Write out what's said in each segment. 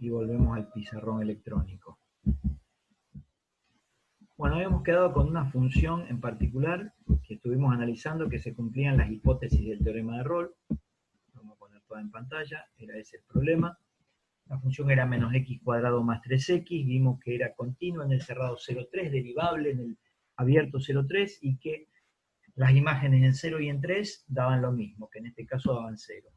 y volvemos al pizarrón electrónico. Bueno, habíamos quedado con una función en particular que estuvimos analizando que se cumplían las hipótesis del teorema de Rolle. Vamos a poner toda en pantalla, era ese el problema. La función era menos x cuadrado más 3x, vimos que era continua en el cerrado 0,3, derivable en el abierto 0,3 y que las imágenes en 0 y en 3 daban lo mismo, que en este caso daban 0.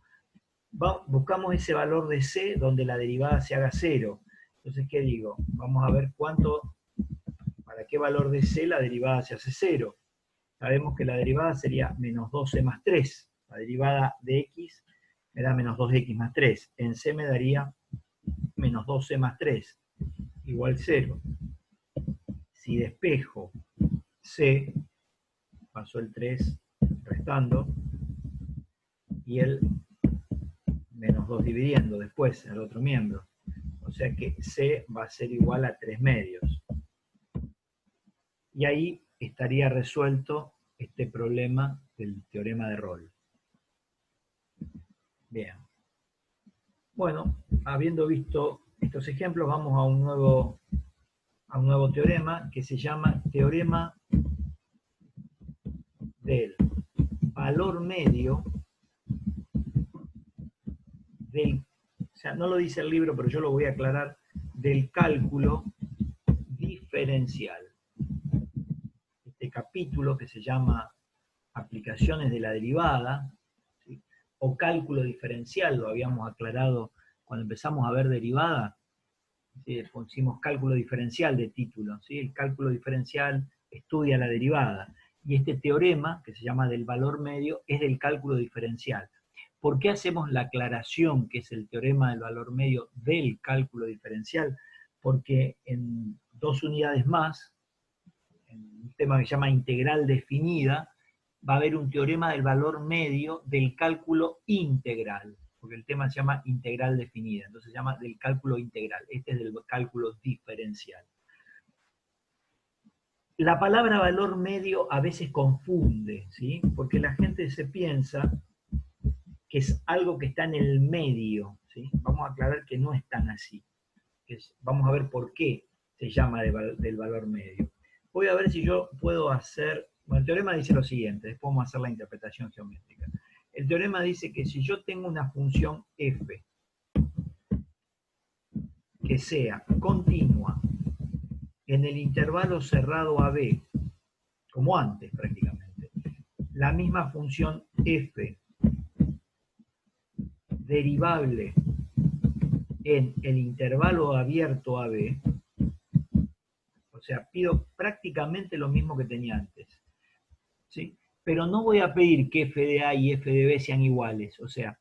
Buscamos ese valor de c donde la derivada se haga 0. Entonces, ¿qué digo? Vamos a ver para qué valor de c la derivada se hace 0. Sabemos que la derivada sería menos 2c más 3. La derivada de x me da menos 2x más 3. En c me daría menos 2c más 3 igual 0. Si despejo c, pasó el 3 restando, y el menos 2 dividiendo después el otro miembro. O sea que c va a ser igual a 3 medios. Y ahí estaría resuelto este problema del teorema de Rolle. Bien. Bueno, habiendo visto estos ejemplos, vamos a un nuevo teorema que se llama teorema del valor medio o sea, no lo dice el libro, pero yo lo voy a aclarar, del cálculo diferencial. Este capítulo que se llama aplicaciones de la derivada, ¿sí? O cálculo diferencial, lo habíamos aclarado cuando empezamos a ver derivada, ¿sí? Pusimos cálculo diferencial de título, ¿sí? El cálculo diferencial estudia la derivada, y este teorema, que se llama del valor medio, es del cálculo diferencial. ¿Por qué hacemos la aclaración, que es el teorema del valor medio del cálculo diferencial? Porque en 2 unidades más, en un tema que se llama integral definida, va a haber un teorema del valor medio del cálculo integral, porque el tema se llama integral definida, entonces se llama del cálculo integral. Este es del cálculo diferencial. La palabra valor medio a veces confunde, ¿sí? Porque la gente se piensa que es algo que está en el medio, ¿sí? Vamos a aclarar que no es tan así. Vamos a ver por qué se llama del valor medio. Voy a ver si yo puedo hacer... Bueno, el teorema dice lo siguiente, después vamos a hacer la interpretación geométrica. El teorema dice que si yo tengo una función f que sea continua en el intervalo cerrado AB, como antes prácticamente, la misma función f derivable en el intervalo abierto AB, o sea, pido prácticamente lo mismo que tenía antes, ¿sí? Pero no voy a pedir que f de A y f de B sean iguales, o sea,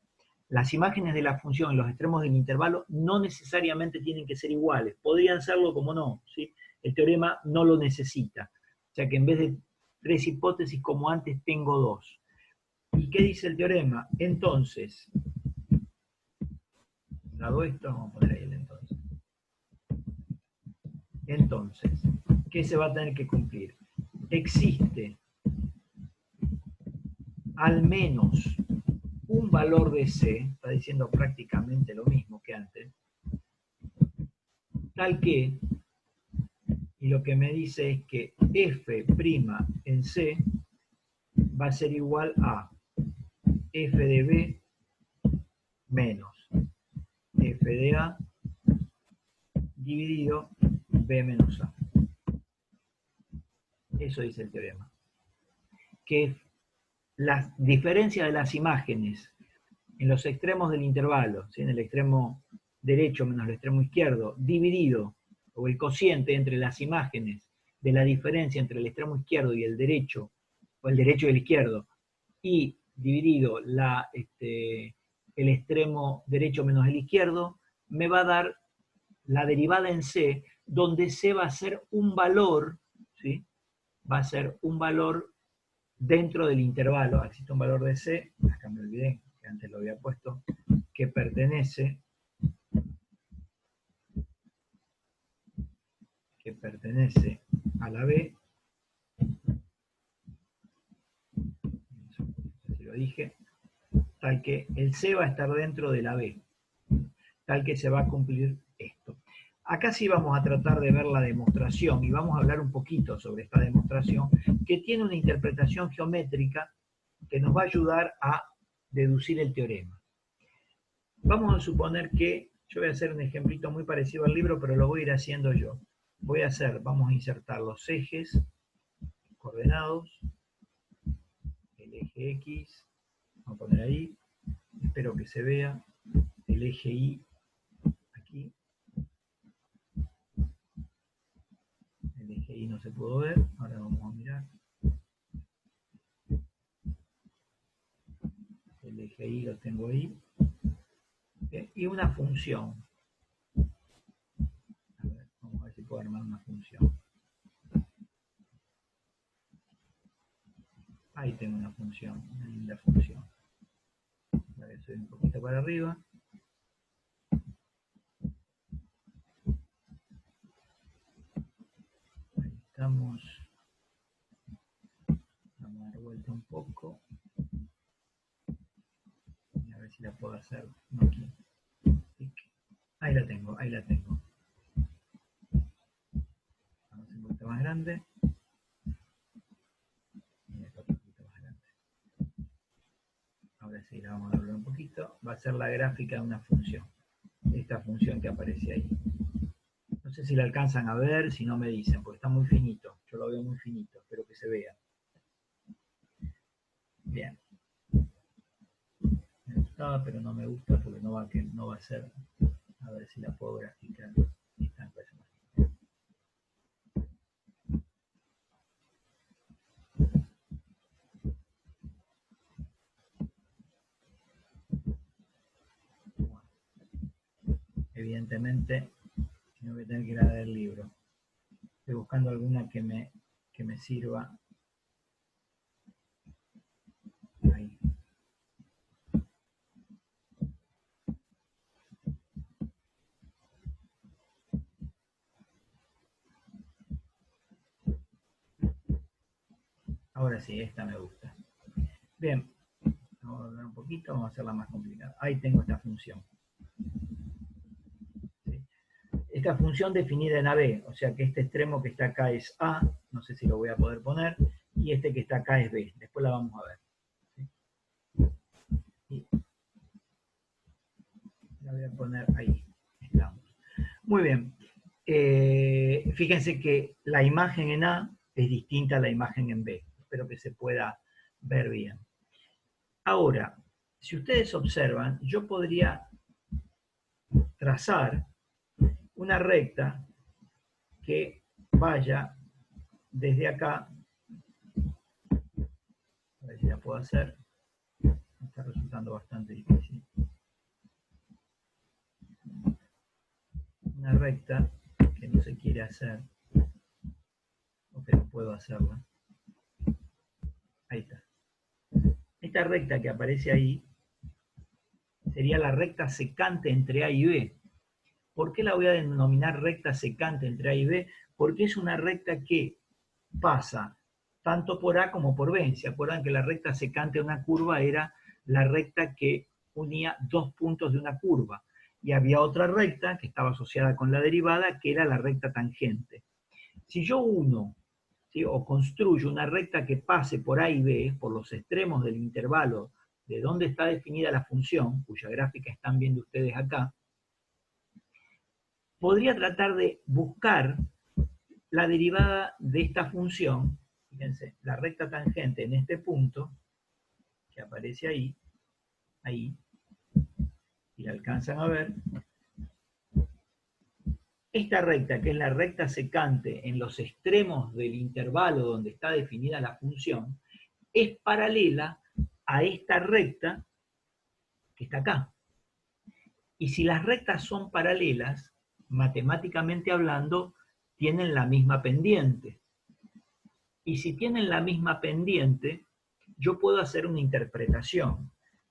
las imágenes de la función en los extremos del intervalo no necesariamente tienen que ser iguales, podrían serlo como no, ¿sí? El teorema no lo necesita, o sea que en vez de 3 hipótesis como antes tengo 2. ¿Y qué dice el teorema? Entonces, dado esto, vamos a poner ahí el entonces. Entonces, ¿qué se va a tener que cumplir? Existe al menos un valor de C, está diciendo prácticamente lo mismo que antes, tal que, y lo que me dice es que f' en C va a ser igual a f de B menos f de A dividido B menos A. Eso dice el teorema. Que la diferencia de las imágenes en los extremos del intervalo, ¿sí? En el extremo derecho menos el extremo izquierdo, dividido, o el cociente entre las imágenes de la diferencia entre el extremo izquierdo y el derecho, o el derecho y el izquierdo, y dividido el extremo derecho menos el izquierdo, me va a dar la derivada en C, donde C va a ser un valor, ¿sí? Va a ser un valor dentro del intervalo. Existe un valor de C, acá me olvidé, que antes lo había puesto, que pertenece a la B, no sé si lo dije, tal que el C va a estar dentro de la B, tal que se va a cumplir Acá sí vamos a tratar de ver la demostración y vamos a hablar un poquito sobre esta demostración que tiene una interpretación geométrica que nos va a ayudar a deducir el teorema. Vamos a suponer que, yo voy a hacer un ejemplito muy parecido al libro, pero lo voy a ir haciendo yo. Vamos a insertar los ejes coordenados, el eje X, vamos a poner ahí, espero que se vea, el eje Y aquí, el eje Y no se pudo ver, ahora vamos a mirar, el eje Y lo tengo ahí, y una función, a ver, vamos a ver si puedo armar una función, ahí tengo una función, una linda función, a ver, soy un poquito para arriba, ahí estamos, vamos a dar vuelta un poco, y a ver si la puedo hacer, no aquí, ahí la tengo, ahí la tengo, vamos a hacer un poquito más grande, y acá un poquito más grande. Ahora sí, la vamos a doblar un poquito. Va a ser la gráfica de una función. Esta función que aparece ahí. No sé si la alcanzan a ver, si no me dicen, porque está muy finito. Yo lo veo muy finito, espero que se vea. Bien. Me gustaba, pero no me gusta porque no va a ser. A ver si la puedo graficar. Esta me parece más. Bueno, evidentemente, no voy a tener que ir a ver el libro. Estoy buscando alguna que me sirva. Ahí. Ahora sí, esta me gusta. Bien, vamos a doblar un poquito, vamos a hacerla más complicada. Ahí tengo esta función. ¿Sí? Esta función definida en AB, o sea que este extremo que está acá es A, no sé si lo voy a poder poner, y este que está acá es B. Después la vamos a ver. ¿Sí? La voy a poner ahí. Estamos. Muy bien. Fíjense que la imagen en A es distinta a la imagen en B. Espero que se pueda ver bien. Ahora, si ustedes observan, yo podría trazar una recta que vaya desde acá, a ver si la puedo hacer, me está resultando bastante difícil, una recta que no se quiere hacer, o que no puedo hacerla, ahí está. Esta recta que aparece ahí sería la recta secante entre A y B. ¿Por qué la voy a denominar recta secante entre A y B? Porque es una recta que pasa tanto por A como por B. ¿Se acuerdan que la recta secante de una curva era la recta que unía dos puntos de una curva? Y había otra recta que estaba asociada con la derivada, que era la recta tangente. Si yo uno, ¿sí?, o construyo una recta que pase por A y B, por los extremos del intervalo de donde está definida la función, cuya gráfica están viendo ustedes acá, podría tratar de buscar la derivada de esta función, fíjense, la recta tangente en este punto, que aparece ahí, y la alcanzan a ver, esta recta, que es la recta secante en los extremos del intervalo donde está definida la función, es paralela a esta recta que está acá. Y si las rectas son paralelas, matemáticamente hablando, tienen la misma pendiente. Y si tienen la misma pendiente, yo puedo hacer una interpretación.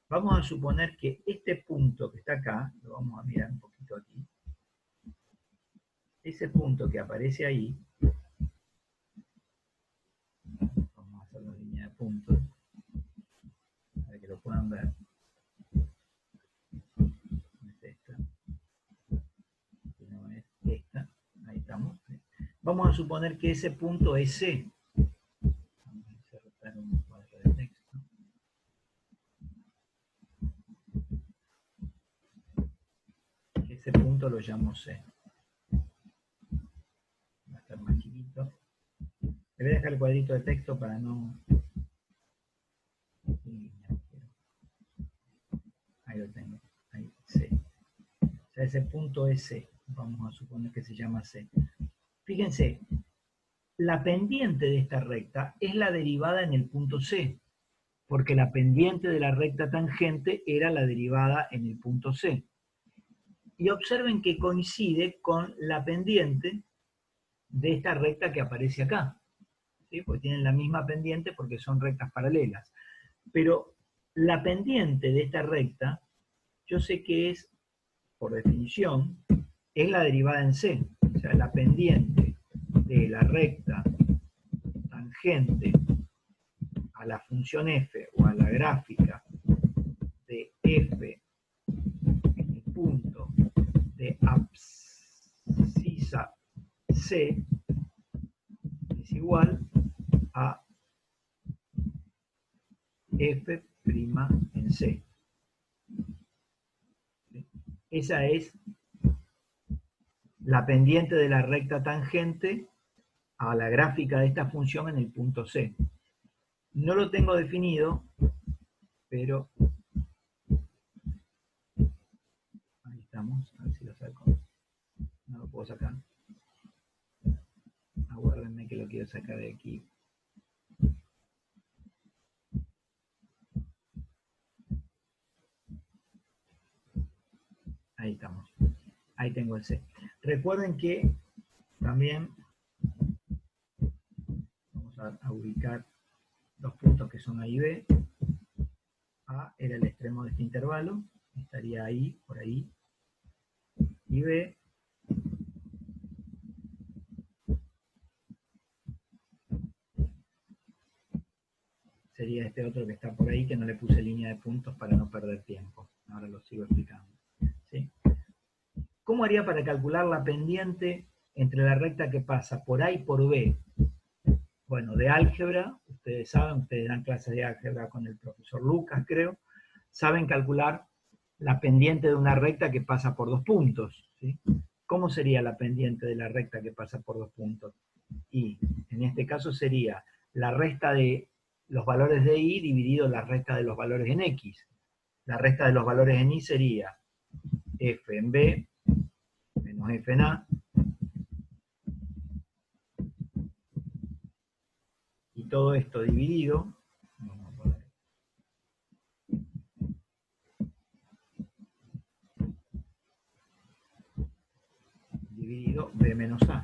Vamos a suponer que este punto que está acá, lo vamos a mirar un poquito aquí, ese punto que aparece ahí, vamos a hacer una línea de puntos, para que lo puedan ver. Es esta, no es esta. Vamos a suponer que ese punto es C. Vamos a insertar un cuadro de texto. Ese punto lo llamo C. Va a estar más chiquito. Le voy a dejar el cuadrito de texto para no... Ahí lo tengo. Ahí, C. O sea, ese punto es C. Vamos a suponer que se llama C. Fíjense, la pendiente de esta recta es la derivada en el punto C, porque la pendiente de la recta tangente era la derivada en el punto C. Y observen que coincide con la pendiente de esta recta que aparece acá, ¿sí? Porque tienen la misma pendiente porque son rectas paralelas. Pero la pendiente de esta recta, yo sé que es, por definición, es la derivada en C. O sea, la pendiente de la recta tangente a la función f o a la gráfica de f en el punto de abscisa C es igual a f' en C. Esa es la pendiente de la recta tangente a la gráfica de esta función en el punto C. No lo tengo definido, pero ahí estamos, a ver si lo saco. No lo puedo sacar. Aguárdenme que lo quiero sacar de aquí. Ahí estamos. Ahí tengo el C. Recuerden que también vamos a ubicar los puntos que son A y B. A era el extremo de este intervalo, estaría ahí, por ahí. Y B sería este otro que está por ahí, que no le puse línea de puntos para no perder tiempo. Ahora lo sigo explicando. ¿Sí? ¿Cómo haría para calcular la pendiente entre la recta que pasa por A y por B? Bueno, de álgebra, ustedes saben, ustedes dan clases de álgebra con el profesor Lucas, creo, saben calcular la pendiente de una recta que pasa por dos puntos. ¿Sí? ¿Cómo sería la pendiente de la recta que pasa por dos puntos? Y en este caso sería la resta de los valores de y dividido la resta de los valores en x. La resta de los valores en y sería f en b menos f en a, y todo esto dividido, vamos a poner, dividido b menos a.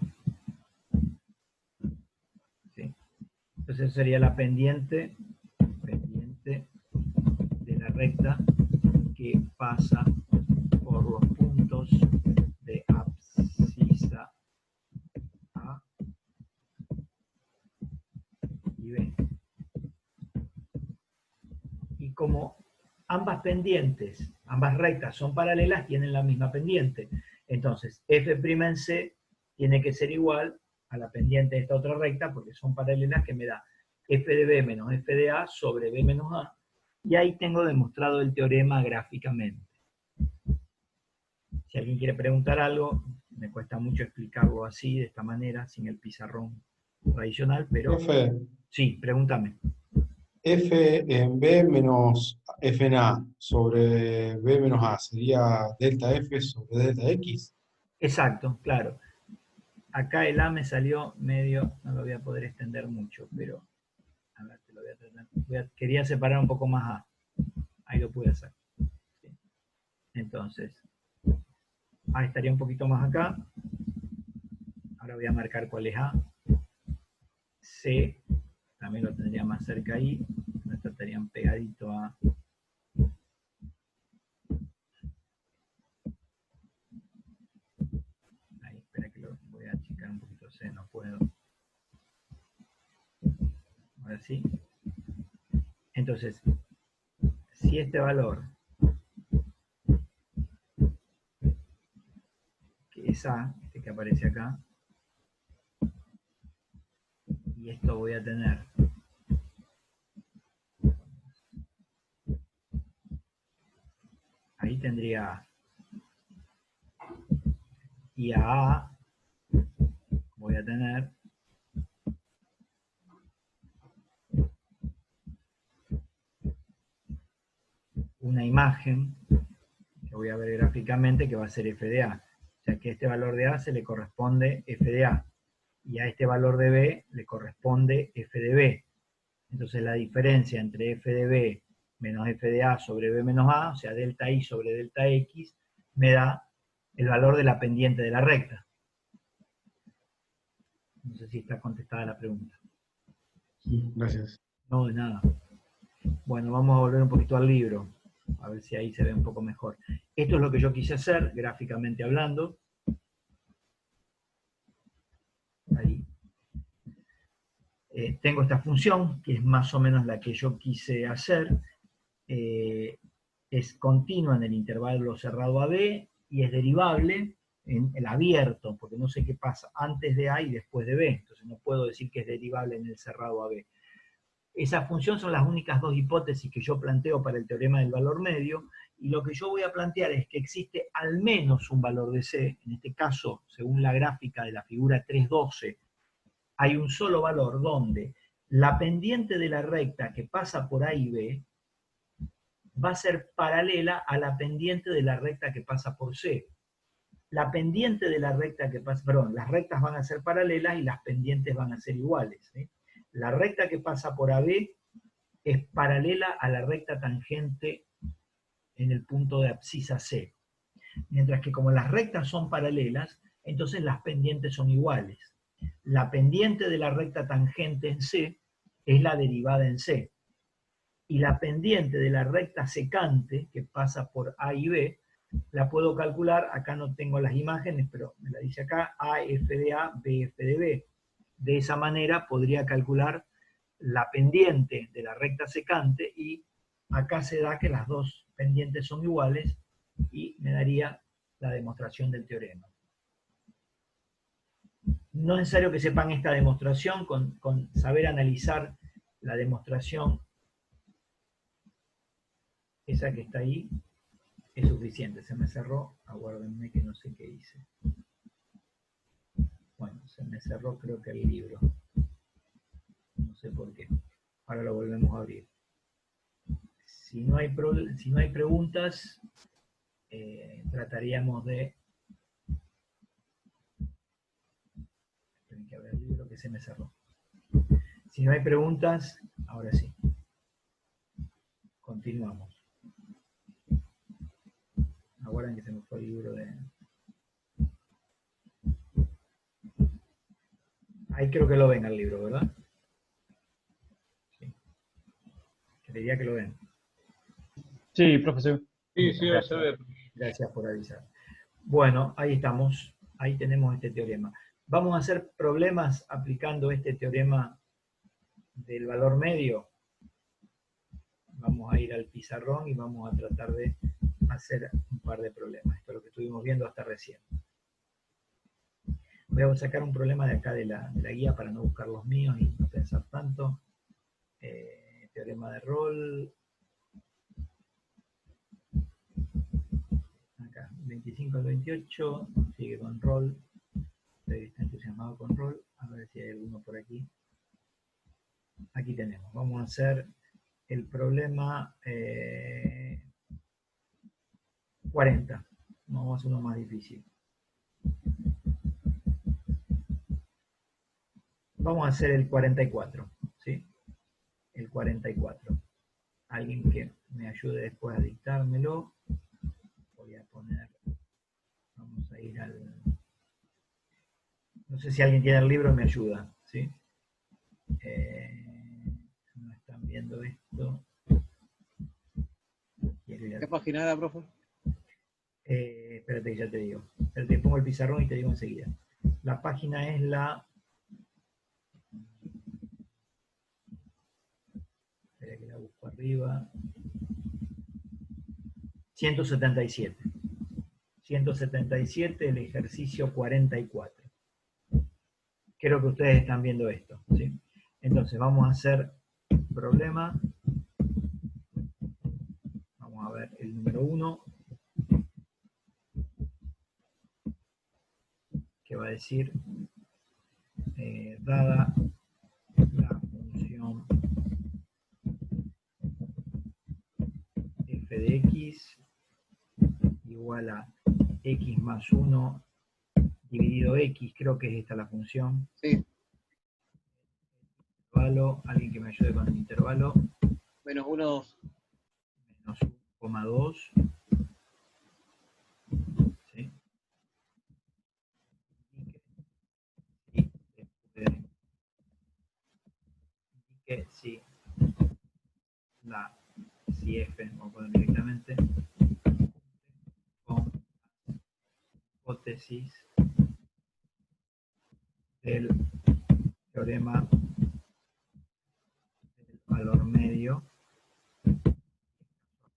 ¿Sí? Entonces sería la pendiente de la recta que pasa por los puntos de abscisa A y B. Y como ambas pendientes, ambas rectas son paralelas, tienen la misma pendiente. Entonces, f' en C tiene que ser igual a la pendiente de esta otra recta, porque son paralelas, que me da f de b menos f de a sobre b menos a, y ahí tengo demostrado el teorema gráficamente. Si alguien quiere preguntar algo, me cuesta mucho explicarlo así, de esta manera, sin el pizarrón tradicional, pero F, sí, pregúntame. F en B menos F en A sobre B menos A sería delta F sobre delta X. Exacto, claro. Acá el A me salió medio, no lo voy a poder extender mucho, pero a ver, te lo voy a tratar. Quería separar un poco más A. Ahí lo pude hacer. ¿Sí? Entonces, A estaría un poquito más acá. Ahora voy a marcar cuál es A. C también lo tendría más cerca ahí. Estos estarían pegadito a... Ahí, espera que lo voy a achicar un poquito C, no puedo. Ahora sí. Entonces, si este valor, que es A, este que aparece acá, y esto voy a tener ahí tendría A. Y a A voy a tener una imagen que voy a ver gráficamente que va a ser f de A. O sea que este valor de A se le corresponde f de A. Y a este valor de B le corresponde f de B. Entonces la diferencia entre f de B menos f de A sobre B menos A, o sea, delta I sobre delta X, me da el valor de la pendiente de la recta. No sé si está contestada la pregunta. Sí, gracias. No, de nada. Bueno, vamos a volver un poquito al libro, a ver si ahí se ve un poco mejor. Esto es lo que yo quise hacer, gráficamente hablando. Ahí. Tengo esta función, que es más o menos la que yo quise hacer. Es continua en el intervalo cerrado a B y es derivable en el abierto, porque no sé qué pasa antes de A y después de B. Entonces no puedo decir que es derivable en el cerrado a B. Esa función son las únicas dos hipótesis que yo planteo para el teorema del valor medio, y lo que yo voy a plantear es que existe al menos un valor de C, en este caso, según la gráfica de la figura 3.12, hay un solo valor donde la pendiente de la recta que pasa por A y B va a ser paralela a la pendiente de la recta que pasa por C. La pendiente de la recta que pasa, perdón, las rectas van a ser paralelas y las pendientes van a ser iguales, ¿sí? La recta que pasa por AB es paralela a la recta tangente en el punto de abscisa C. Mientras que como las rectas son paralelas, entonces las pendientes son iguales. La pendiente de la recta tangente en C es la derivada en C. Y la pendiente de la recta secante, que pasa por A y B, la puedo calcular, acá no tengo las imágenes, pero me la dice acá, AF de A, BF de B. De esa manera podría calcular la pendiente de la recta secante y acá se da que las dos pendientes son iguales y me daría la demostración del teorema. No es necesario que sepan esta demostración, con saber analizar la demostración, esa que está ahí, es suficiente. Se me cerró, aguárdenme que no sé qué hice. Bueno, se me cerró creo que el libro. No sé por qué. Ahora lo volvemos a abrir. Si no hay preguntas, trataríamos de... Tienen que abrir el libro que se me cerró. Si no hay preguntas, ahora sí. Continuamos. Aguarden que se me fue el libro de... Ahí creo que lo ven al libro, ¿verdad? Sí. Creería que lo ven. Sí, profesor. Sí, sí, Gracias. se ve. Gracias por avisar. Bueno, ahí estamos. Ahí tenemos este teorema. Vamos a hacer problemas aplicando este teorema del valor medio. Vamos a ir al pizarrón y vamos a tratar de hacer un par de problemas. Esto es lo que estuvimos viendo hasta recién. Voy a sacar un problema de acá de la guía para no buscar los míos y no pensar tanto. Teorema de Rolle. Acá, 25 al 28, sigue con Rolle. Está entusiasmado con Rolle. A ver si hay alguno por aquí. Aquí tenemos. Vamos a hacer el problema 40. Vamos a hacer uno más difícil. Vamos a hacer el 44, ¿sí? El 44. Alguien que me ayude después a dictármelo. Voy a poner, vamos a ir al... No sé si alguien tiene el libro y me ayuda, ¿sí? No están viendo esto. ¿Qué página era, profe? Espérate que ya te digo. Te pongo el pizarrón y te digo enseguida. La página es la... Espera que la busco arriba. 177. 177, el ejercicio 44. Creo que ustedes están viendo esto, ¿sí? Entonces vamos a hacer problema. Vamos a ver el número 1, que va a decir, dada la función f de x igual a x más 1 dividido x, creo que es esta la función. Sí. Intervalo, alguien que me ayude con el intervalo. Menos 1. Menos 1,2. ¿Sí? Y que si si f, vamos a poner directamente, con hipótesis del teorema del valor medio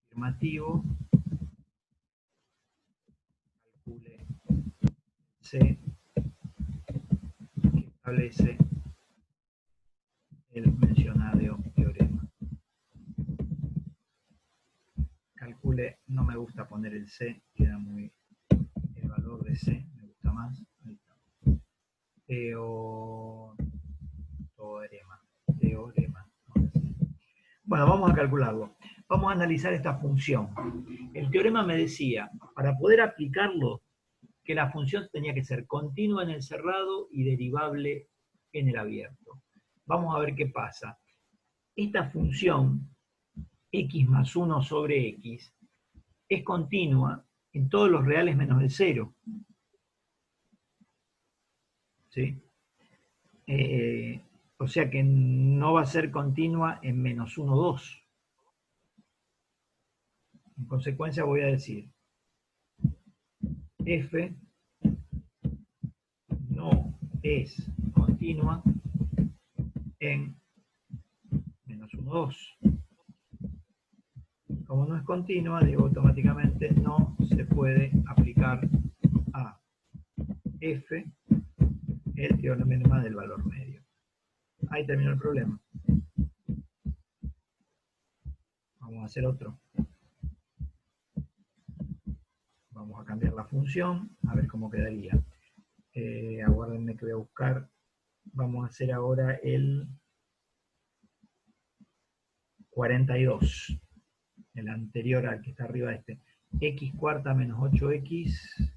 afirmativo, calcule C, que establece el mencionado teorema. Calcule, no me gusta poner el C, queda muy, el valor de C, me gusta más. Ahí está. Teorema. Bueno, vamos a calcularlo. Vamos a analizar esta función. El teorema me decía, para poder aplicarlo, que la función tenía que ser continua en el cerrado y derivable en el abierto. Vamos a ver qué pasa. Esta función, x más 1 sobre x, es continua en todos los reales menos el 0. ¿Sí? O sea que no va a ser continua en menos 1, 2. En consecuencia voy a decir, f no es continua en menos 1, 2. Como no es continua, digo automáticamente no se puede aplicar a f el teorema del valor medio. Ahí terminó el problema. Vamos a hacer otro. Vamos a cambiar la función, a ver cómo quedaría. Aguárdenme que voy a buscar. Vamos a hacer ahora el 42. El anterior al que está arriba de este. X cuarta menos 8x.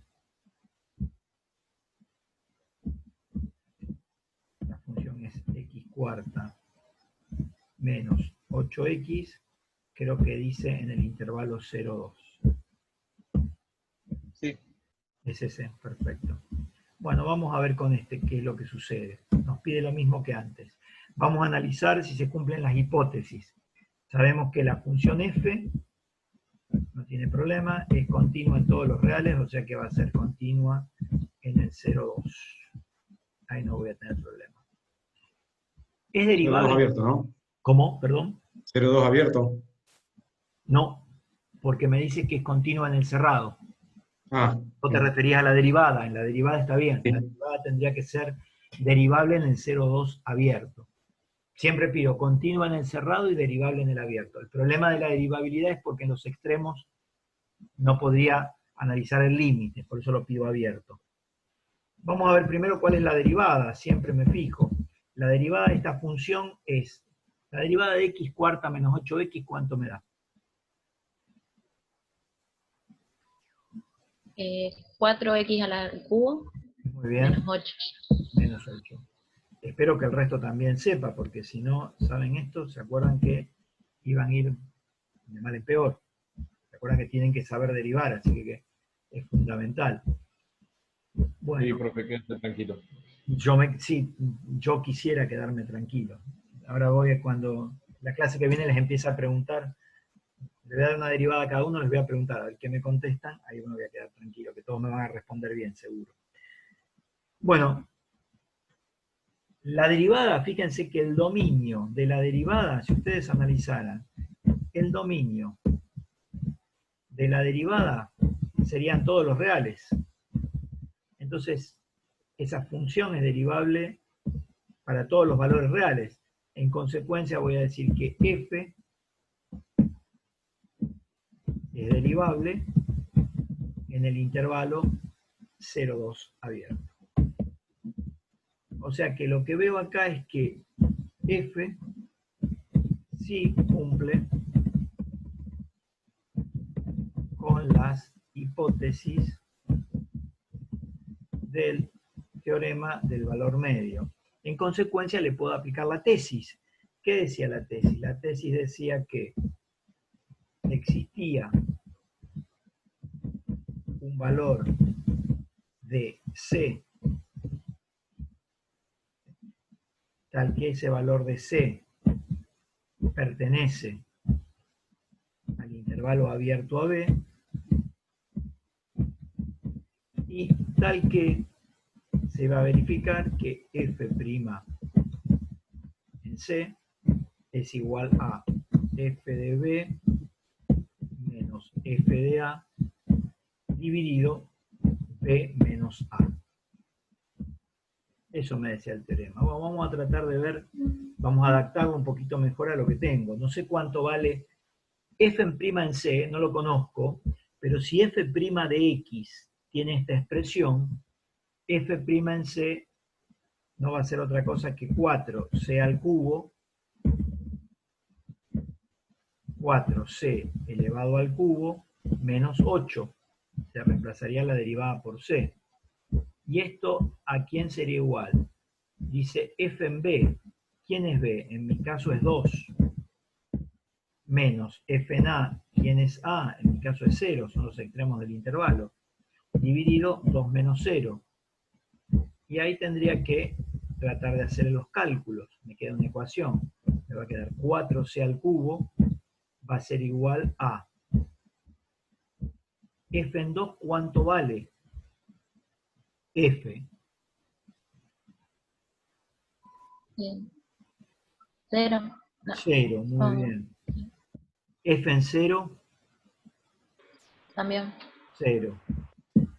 La función es x cuarta menos 8x. Creo que dice en el intervalo 0, 2. Sí. Es ese, perfecto. Bueno, vamos a ver con este qué es lo que sucede. Nos pide lo mismo que antes. Vamos a analizar si se cumplen las hipótesis. Sabemos que la función f no tiene problema, es continua en todos los reales, o sea que va a ser continua en el 0, 2. Ahí no voy a tener problema. Es derivable. 0,2 abierto, ¿no? ¿Cómo? Perdón. 0,2 abierto. No, porque me dice que es continua en el cerrado. Ah. No te referías a la derivada, en la derivada está bien. La derivada tendría que ser derivable en el 0,2 abierto. Siempre pido continua en el cerrado y derivable en el abierto. El problema de la derivabilidad es porque en los extremos no podría analizar el límite, por eso lo pido abierto. Vamos a ver primero cuál es la derivada, siempre me fijo. La derivada de esta función es, la derivada de x cuarta menos 8x, ¿cuánto me da? 4x al cubo. Muy bien. Menos 8. Menos 8. Espero que el resto también sepa, porque si no saben esto, se acuerdan que iban a ir de mal en peor. Se acuerdan que tienen que saber derivar, así que es fundamental. Bueno, Sí, profe, quédate tranquilo. yo quisiera quedarme tranquilo. Ahora voy, cuando la clase que viene les empieza a preguntar, le voy a dar una derivada a cada uno, les voy a preguntar, a ver qué me contestan, ahí me voy a quedar tranquilo, que todos me van a responder bien, seguro. Bueno, la derivada, fíjense que el dominio de la derivada, si ustedes analizaran, el dominio de la derivada serían todos los reales. Entonces, esa función es derivable para todos los valores reales. En consecuencia voy a decir que f es derivable en el intervalo 0,2 abierto. O sea que lo que veo acá es que f sí cumple con las hipótesis del teorema del valor medio. En consecuencia le puedo aplicar la tesis. ¿Qué decía la tesis? La tesis decía que existía un valor de C tal que ese valor de C pertenece al intervalo abierto a B y tal que se va a verificar que f' en C es igual a f de B menos f de A dividido B menos A. Eso me decía el teorema. Bueno, vamos a tratar de ver, vamos a adaptarlo un poquito mejor a lo que tengo. No sé cuánto vale f' en C, no lo conozco, pero si f' de X tiene esta expresión, f' en C no va a ser otra cosa que 4c al cubo, 4c elevado al cubo, menos 8. Se reemplazaría la derivada por c. ¿Y esto a quién sería igual? Dice f en b. ¿Quién es b? En mi caso es 2. Menos f en a. ¿Quién es a? En mi caso es 0. Son los extremos del intervalo. Dividido 2 menos 0. Y ahí tendría que tratar de hacer los cálculos. Me queda una ecuación. Me va a quedar 4c al cubo. Va a ser igual a f en 2, ¿cuánto vale? F. Sí. 0. No. 0, muy bien. F en 0, También. 0.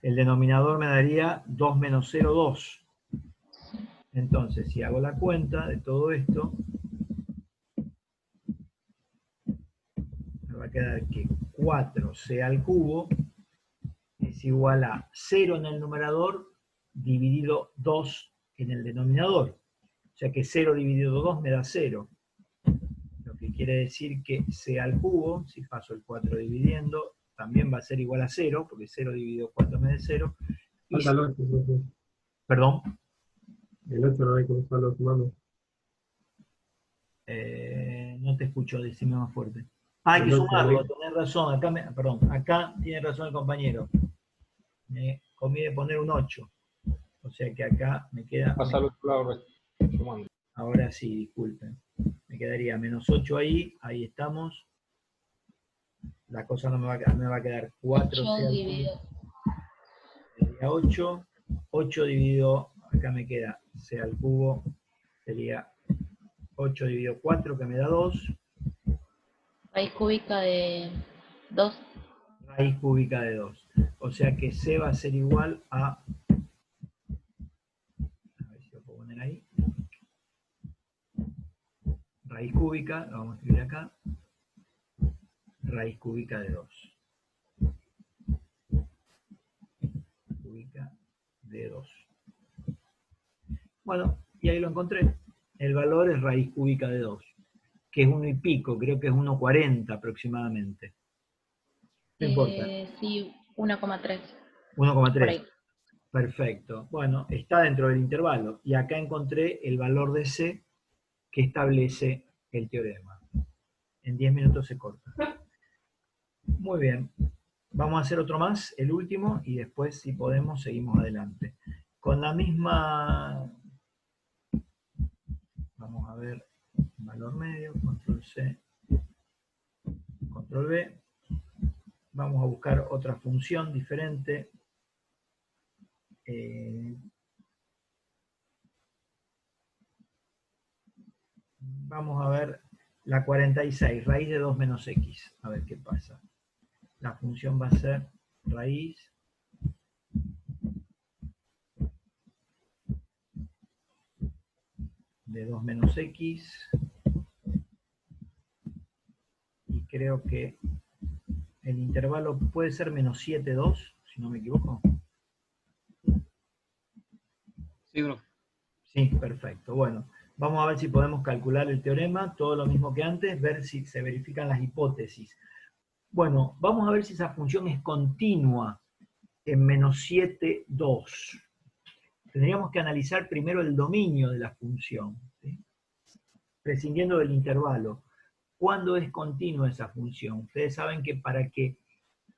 El denominador me daría 2 menos 0, 2. Entonces, si hago la cuenta de todo esto, me va a quedar que 4c al cubo es igual a 0 en el numerador dividido 2 en el denominador. O sea que 0 dividido 2 me da 0. Lo que quiere decir que c al cubo, si paso el 4 dividiendo, también va a ser igual a 0, porque 0 dividido 4 me da 0. Y Falta el 8, profe. perdón. El 8 no hay que usarlo sumando. No te escucho, decime más fuerte. Ah, hay que El 8 sumarlo, hay. tenés razón. Perdón, acá tiene razón el compañero. Me comí de poner un 8. O sea que acá me queda... Pasa al otro lado, sumando. Ahora sí, disculpen. Me quedaría menos 8 ahí, ahí estamos. La cosa no me va a quedar 4 8 dividido. sería 8. 8 dividido, acá me queda c al cubo, sería 8 dividido 4, que me da 2. Raíz cúbica de 2. Raíz cúbica de 2. O sea que c va a ser igual a ver si lo puedo poner ahí. Raíz cúbica, lo vamos a escribir acá. Raíz cúbica de 2. Cúbica de 2. Bueno, y ahí lo encontré. El valor es raíz cúbica de 2, que es 1 y pico, creo que es 1,40 aproximadamente. No importa. Sí, 1,3. 1,3. Perfecto. Bueno, está dentro del intervalo. Y acá encontré el valor de C que establece el teorema. En 10 minutos se corta. Muy bien. Vamos a hacer otro más, el último, y después, si podemos, seguimos adelante. Con la misma... Vamos a ver, valor medio, control C, control V. Vamos a buscar otra función diferente. Vamos a ver la 46, raíz de 2 menos x. A ver qué pasa. La función va a ser raíz de 2 menos x creo que el intervalo puede ser menos 7, 2, si no me equivoco. Sí, profe. Sí, perfecto. Bueno, vamos a ver si podemos calcular el teorema, todo lo mismo que antes, ver si se verifican las hipótesis. Bueno, vamos a ver si esa función es continua en menos 7, 2. Tendríamos que analizar primero el dominio de la función, ¿sí? Prescindiendo del intervalo. ¿Cuándo es continua esa función? Ustedes saben que para que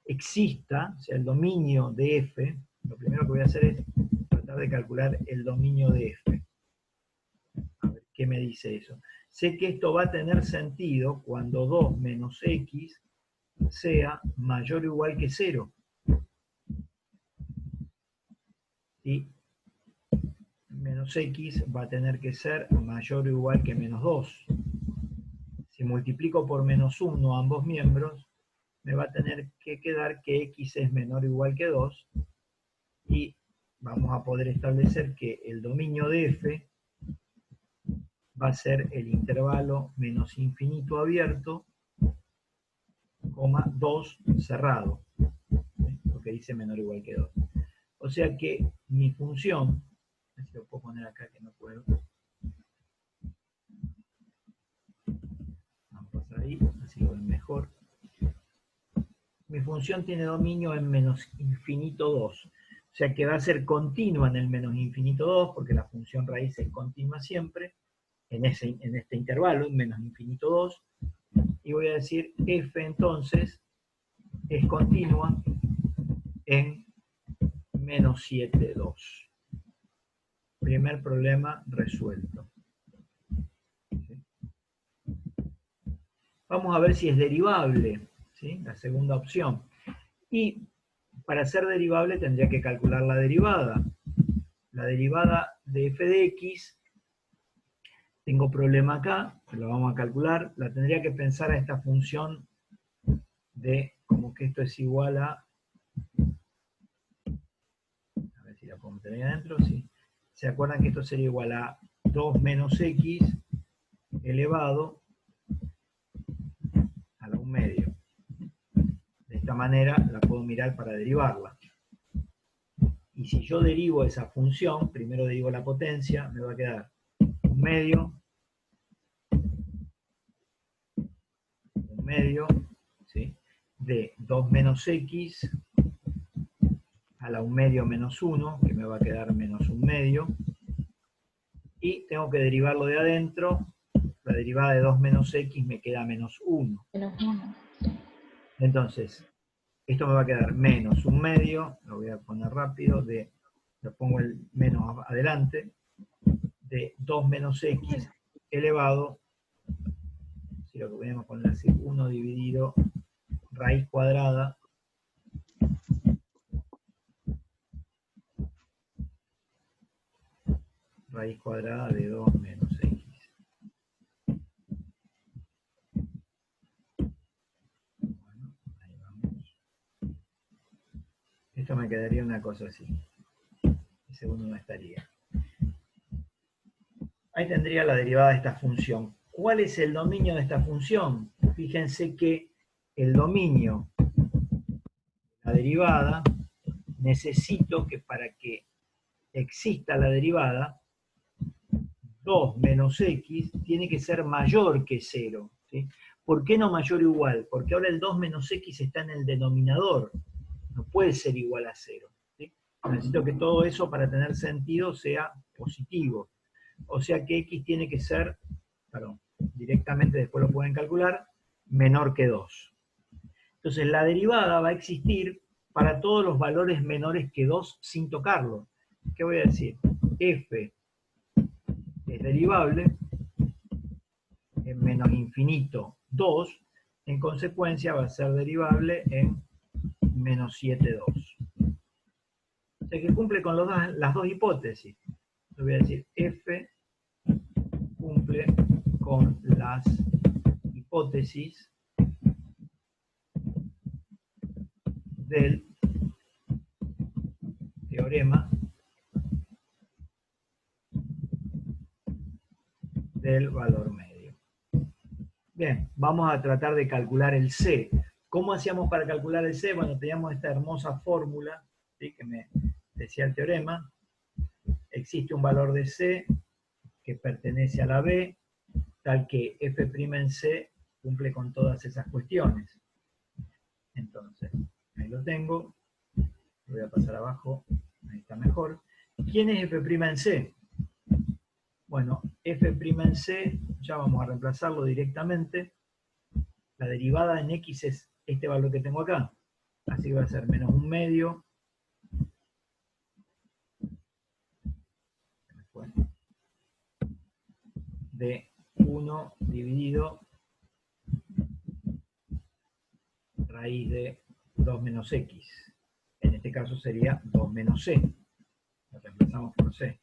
exista, o sea, el dominio de f, lo primero que voy a hacer es tratar de calcular el dominio de f. A ver, ¿qué me dice eso? Sé que esto va a tener sentido cuando 2 menos x sea mayor o igual que 0. Y menos x va a tener que ser mayor o igual que menos 2. Si multiplico por menos 1 ambos miembros, me va a tener que quedar que x es menor o igual que 2, y vamos a poder establecer que el dominio de f va a ser el intervalo menos infinito abierto, 2 cerrado, porque dice menor o igual que 2. O sea que mi función, a ver si lo puedo poner acá que no puedo, vamos a pasar ahí, así lo ven mejor. Mi función tiene dominio en menos infinito 2. O sea que va a ser continua en el menos infinito 2, porque la función raíz es continua siempre, en este intervalo, en menos infinito 2. Y voy a decir f entonces es continua en menos 7, 2. Primer problema resuelto. Vamos a ver si es derivable, ¿sí? La segunda opción. Y para ser derivable tendría que calcular la derivada. La derivada de f de x, tengo problema acá, lo vamos a calcular, la tendría que pensar a esta función de como que esto es igual a ver si la podemos tener ahí adentro, sí. ¿Se acuerdan que esto sería igual a 2 menos x elevado a la 1 medio? De esta manera la puedo mirar para derivarla. Y si yo derivo esa función, primero derivo la potencia, me va a quedar 1 medio, ¿sí? De 2 menos x a la 1 medio menos 1, que me va a quedar menos 1 medio. Y tengo que derivarlo de adentro. La derivada de 2 menos x me queda menos 1. Menos 1. Entonces, esto me va a quedar menos 1 medio, lo voy a poner rápido, lo pongo el menos adelante, de 2 menos x elevado, si lo podemos poner así, 1 dividido raíz cuadrada de 2 menos x. Bueno, ahí vamos. Esto me quedaría una cosa así. El segundo no estaría. Ahí tendría la derivada de esta función. ¿Cuál es el dominio de esta función? Fíjense que el dominio, la derivada, necesito que para que exista la derivada, 2 menos x tiene que ser mayor que 0. ¿Sí? ¿Por qué no mayor o igual? Porque ahora el 2 menos x está en el denominador. No puede ser igual a 0. ¿Sí? Necesito que todo eso, para tener sentido, sea positivo. O sea que x tiene que ser, perdón, directamente después lo pueden calcular, menor que 2. Entonces la derivada va a existir para todos los valores menores que 2 sin tocarlo. ¿Qué voy a decir? F es derivable en menos infinito 2, en consecuencia va a ser derivable en menos 7, 2. O sea que cumple con las dos hipótesis. Yo voy a decir F cumple con las hipótesis del teorema del valor medio. Bien, vamos a tratar de calcular el C. ¿Cómo hacíamos para calcular el C? Bueno, teníamos esta hermosa fórmula, ¿sí?, que me decía el teorema. Existe un valor de C que pertenece a la B, tal que f' en C cumple con todas esas cuestiones. Entonces, ahí lo tengo. Lo voy a pasar abajo, ahí está mejor. ¿Quién es f' en C? Bueno, f' en C, ya vamos a reemplazarlo directamente. La derivada en x es este valor que tengo acá. Así que va a ser menos 1/2 de 1 dividido raíz de 2 menos x. En este caso sería 2 menos c. Lo reemplazamos por c.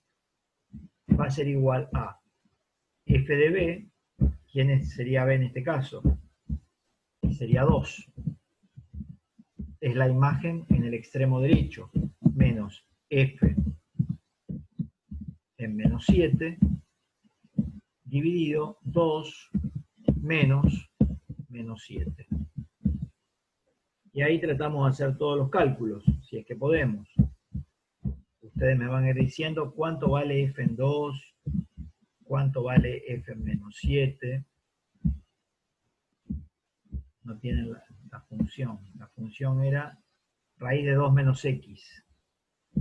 Va a ser igual a f de b. ¿Quién sería b en este caso? Sería 2. Es la imagen en el extremo derecho. Menos f en menos 7 dividido 2 menos 7. Y ahí tratamos de hacer todos los cálculos, si es que podemos. Ustedes me van a ir diciendo cuánto vale f en 2, cuánto vale f en menos 7. No tienen la función. La función era raíz de 2 menos x.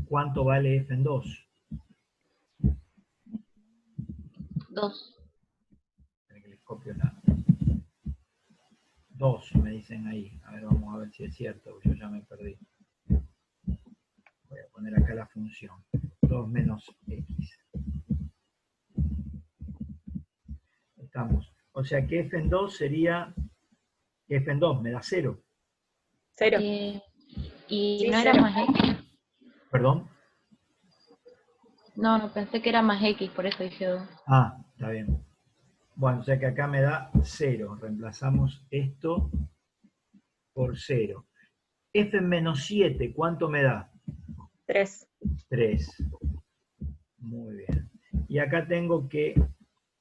¿Cuánto vale f en 2? 2. Que les copio la 2, me dicen ahí. A ver, vamos a ver si es cierto, yo ya me perdí. Voy a poner acá la función. 2 menos x. Estamos. O sea que f en 2 sería... f en 2 me da 0. 0. Y Sí, no era 0. más X. ¿Perdón? No, pensé que era más X, por eso dije 2. Ah, está bien. Bueno, o sea que acá me da 0. Reemplazamos esto por 0. F en menos 7, ¿cuánto me da? 3. 3. Muy bien. Y acá tengo que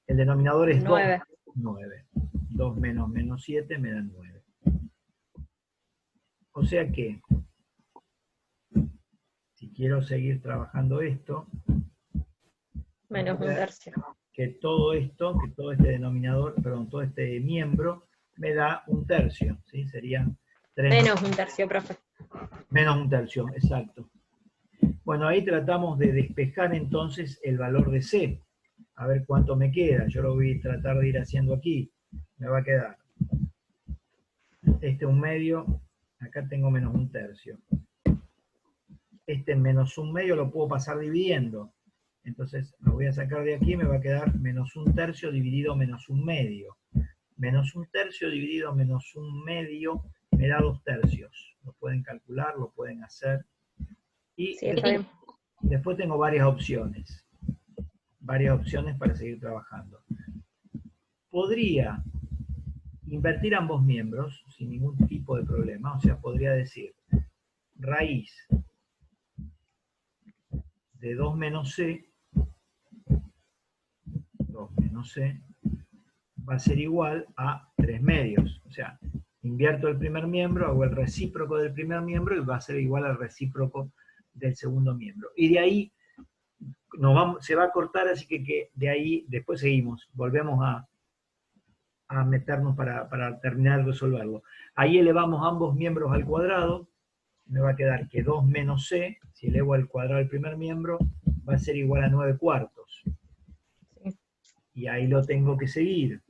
el denominador es 9. 9. 2 menos 7 me da 9. O sea que, si quiero seguir trabajando esto, Menos 1/3. que todo esto, que todo este denominador, perdón, todo este miembro, me da 1/3, ¿sí? Serían 3 Menos 1/3, profe. menos 1/3, exacto. Bueno, ahí tratamos de despejar entonces el valor de C. A ver cuánto me queda. Yo lo voy a tratar de ir haciendo aquí. Me va a quedar este 1/2, acá tengo menos 1/3. Este menos 1/2 lo puedo pasar dividiendo. Entonces lo voy a sacar de aquí, me va a quedar menos 1/3 dividido menos 1/2. Menos 1/3 dividido menos 1/2 me da 2/3. Lo pueden calcular, lo pueden hacer. Y Sí, está bien. después tengo varias opciones. Varias opciones para seguir trabajando. Podría invertir ambos miembros sin ningún tipo de problema. O sea, podría decir raíz de 2 menos c, 2 menos c, va a ser igual a 3/2. O sea, invierto el primer miembro, hago el recíproco del primer miembro y va a ser igual al recíproco del segundo miembro. Y de ahí se va a cortar, así que de ahí después seguimos, volvemos a meternos para terminar de resolverlo. Ahí elevamos ambos miembros al cuadrado, me va a quedar que 2 menos c, si elevo al cuadrado el primer miembro, va a ser igual a 9/4. Sí. Y ahí lo tengo que seguir.